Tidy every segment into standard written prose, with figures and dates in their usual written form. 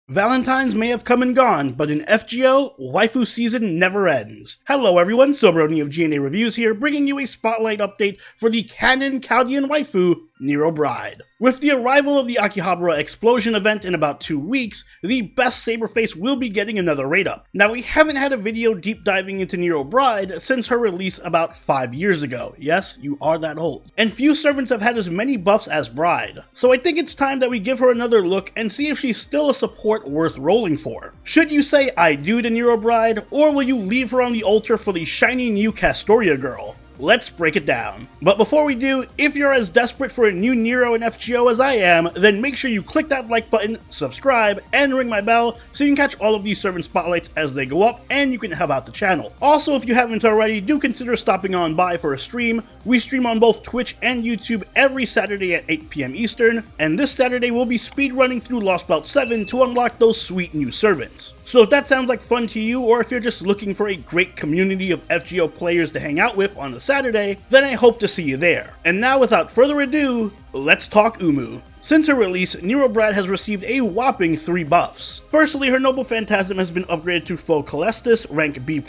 Valentine's may have come and gone, but in FGO, waifu season never ends. Hello everyone, Soberoni of GNA Reviews here, bringing you a spotlight update for the canon Chaldean waifu, Nero Bride. With the arrival of the Akihabara explosion event in about 2 weeks, the best Saberface will be getting another raid up. Now, we haven't had a video deep diving into Nero Bride since her release about 5 years ago. Yes, you are that old. And few servants have had as many buffs as Bride, so I think it's time that we give her another look and see if she's still a support worth rolling for. Should you say I do to Nero Bride, or will you leave her on the altar for the shiny new Castoria girl? Let's break it down. But before we do, if you're as desperate for a new Nero in FGO as I am, then make sure you click that like button, subscribe, and ring my bell so you can catch all of these servant spotlights as they go up and you can help out the channel. Also, if you haven't already, do consider stopping on by for a stream. We stream on both Twitch and YouTube every Saturday at 8 PM Eastern, and this Saturday we'll be speedrunning through Lost Belt 7 to unlock those sweet new servants. So if that sounds like fun to you, or if you're just looking for a great community of FGO players to hang out with on a Saturday, then I hope to see you there. And now without further ado, let's talk Umu. Since her release, Nero Bride has received a whopping 3 buffs. Firstly, her Noble Phantasm has been upgraded to Full Calestis, rank B++,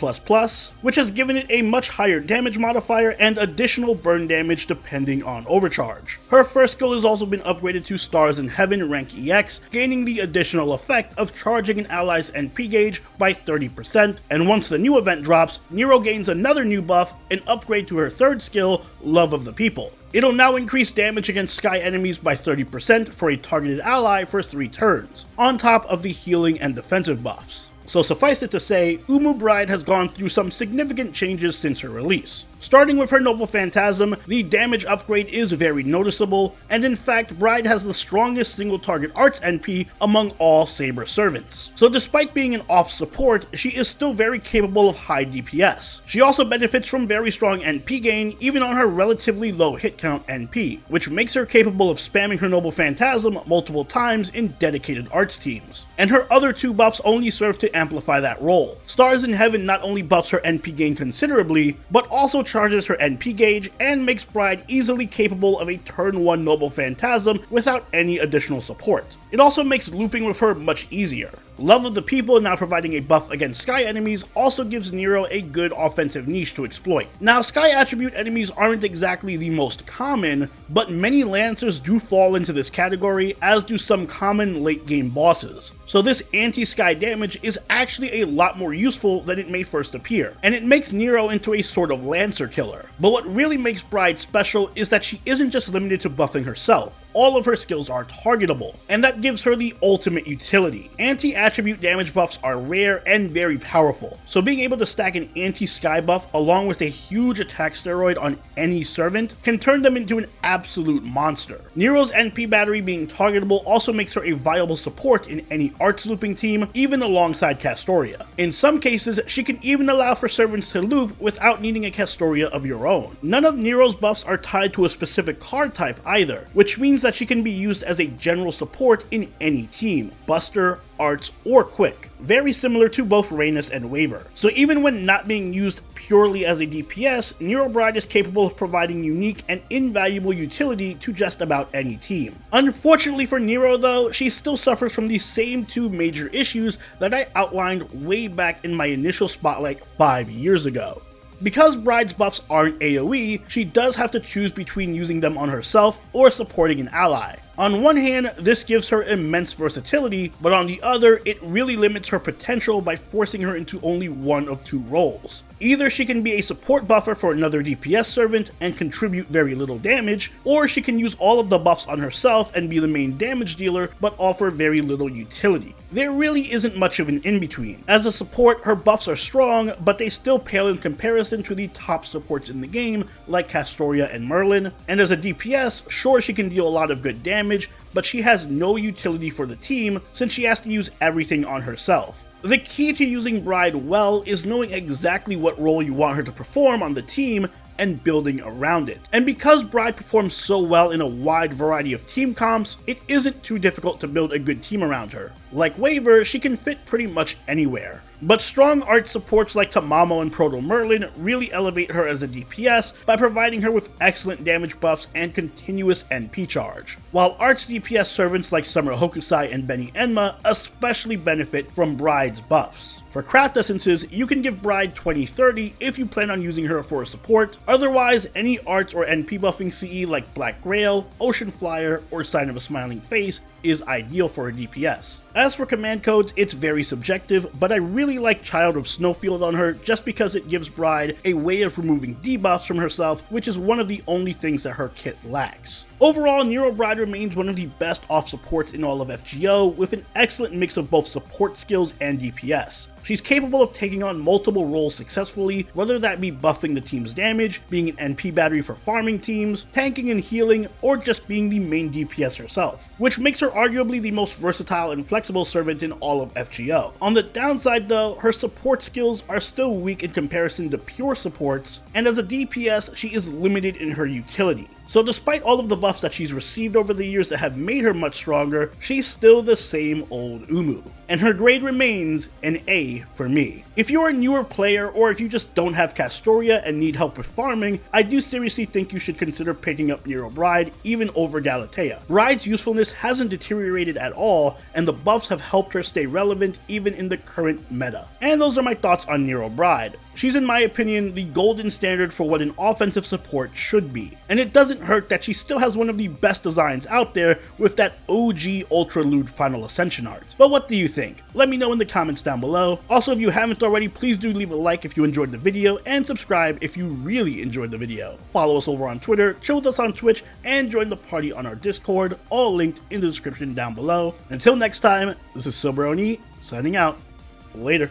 which has given it a much higher damage modifier and additional burn damage depending on overcharge. Her first skill has also been upgraded to Stars in Heaven, rank EX, gaining the additional effect of charging an ally's NP gauge by 30%, and once the new event drops, Nero gains another new buff, an upgrade to her third skill, Love of the People. It'll now increase damage against sky enemies by 30% for a targeted ally for 3 turns, on top of the healing and defensive buffs. So suffice it to say, Umu Bride has gone through some significant changes since her release. Starting with her Noble Phantasm, the damage upgrade is very noticeable, and in fact, Bride has the strongest single target arts NP among all Saber servants. So despite being an off support, she is still very capable of high DPS. She also benefits from very strong NP gain even on her relatively low hit count NP, which makes her capable of spamming her Noble Phantasm multiple times in dedicated arts teams. And her other 2 buffs only serve to amplify that role. Stars in Heaven not only buffs her NP gain considerably, but also charges her NP gauge and makes Bride easily capable of a turn 1 Noble Phantasm without any additional support. It also makes looping with her much easier. Love of the People, now providing a buff against sky enemies, also gives Nero a good offensive niche to exploit. Now, sky attribute enemies aren't exactly the most common, but many Lancers do fall into this category, as do some common late game bosses. So this anti-sky damage is actually a lot more useful than it may first appear, and it makes Nero into a sort of Lancer killer. But what really makes Bride special is that she isn't just limited to buffing herself. All of her skills are targetable, and that gives her the ultimate utility. Anti-attribute damage buffs are rare and very powerful, so being able to stack an anti-sky buff along with a huge attack steroid on any servant can turn them into an absolute monster. Nero's NP battery being targetable also makes her a viable support in any arts looping team, even alongside Castoria. In some cases, she can even allow for servants to loop without needing a Castoria of your own. None of Nero's buffs are tied to a specific card type either, which means that she can be used as a general support in any team, Buster, Arts, or Quick, very similar to both Rhaenys and Waver. So even when not being used purely as a DPS, Nero Bride is capable of providing unique and invaluable utility to just about any team. Unfortunately for Nero though, she still suffers from the same 2 major issues that I outlined way back in my initial spotlight 5 years ago. Because Bride's buffs aren't AoE, she does have to choose between using them on herself or supporting an ally. On one hand, this gives her immense versatility, but on the other, it really limits her potential by forcing her into only one of 2 roles. Either she can be a support buffer for another DPS servant and contribute very little damage, or she can use all of the buffs on herself and be the main damage dealer, but offer very little utility. There really isn't much of an in-between. As a support, her buffs are strong, but they still pale in comparison to the top supports in the game, like Castoria and Merlin, and as a DPS, sure she can deal a lot of good damage, but she has no utility for the team since she has to use everything on herself. The key to using Bride well is knowing exactly what role you want her to perform on the team and building around it. And because Bride performs so well in a wide variety of team comps, it isn't too difficult to build a good team around her. Like Waver, she can fit pretty much anywhere. But strong art supports like Tamamo and Proto Merlin really elevate her as a DPS by providing her with excellent damage buffs and continuous NP charge, while arts DPS servants like Summer Hokusai and Benny Enma especially benefit from Bride's buffs. For craft essences, you can give Bride 20/30 if you plan on using her for a support. Otherwise, any arts or NP buffing CE like Black Grail, Ocean Flyer, or Sign of a Smiling Face is ideal for a DPS. As for command codes, it's very subjective, but I really like Child of Snowfield on her just because it gives Bride a way of removing debuffs from herself, which is one of the only things that her kit lacks. Overall, Nero Bride remains one of the best off supports in all of FGO, with an excellent mix of both support skills and DPS. She's capable of taking on multiple roles successfully, whether that be buffing the team's damage, being an NP battery for farming teams, tanking and healing, or just being the main DPS herself, which makes her arguably the most versatile and flexible servant in all of FGO. On the downside though, her support skills are still weak in comparison to pure supports, and as a DPS, she is limited in her utility. So despite all of the buffs that she's received over the years that have made her much stronger, she's still the same old Umu. And her grade remains an A for me. If you're a newer player, or if you just don't have Castoria and need help with farming, I do seriously think you should consider picking up Nero Bride, even over Galatea. Bride's usefulness hasn't deteriorated at all, and the buffs have helped her stay relevant even in the current meta. And those are my thoughts on Nero Bride. She's, in my opinion, the golden standard for what an offensive support should be. And it doesn't hurt that she still has one of the best designs out there with that OG Ultra Lewd Final Ascension art. But what do you think? Let me know in the comments down below. Also, if you haven't already, please do leave a like if you enjoyed the video, and subscribe if you really enjoyed the video. Follow us over on Twitter, chill with us on Twitch, and join the party on our Discord, all linked in the description down below. Until next time, this is Soberoni, signing out. Later.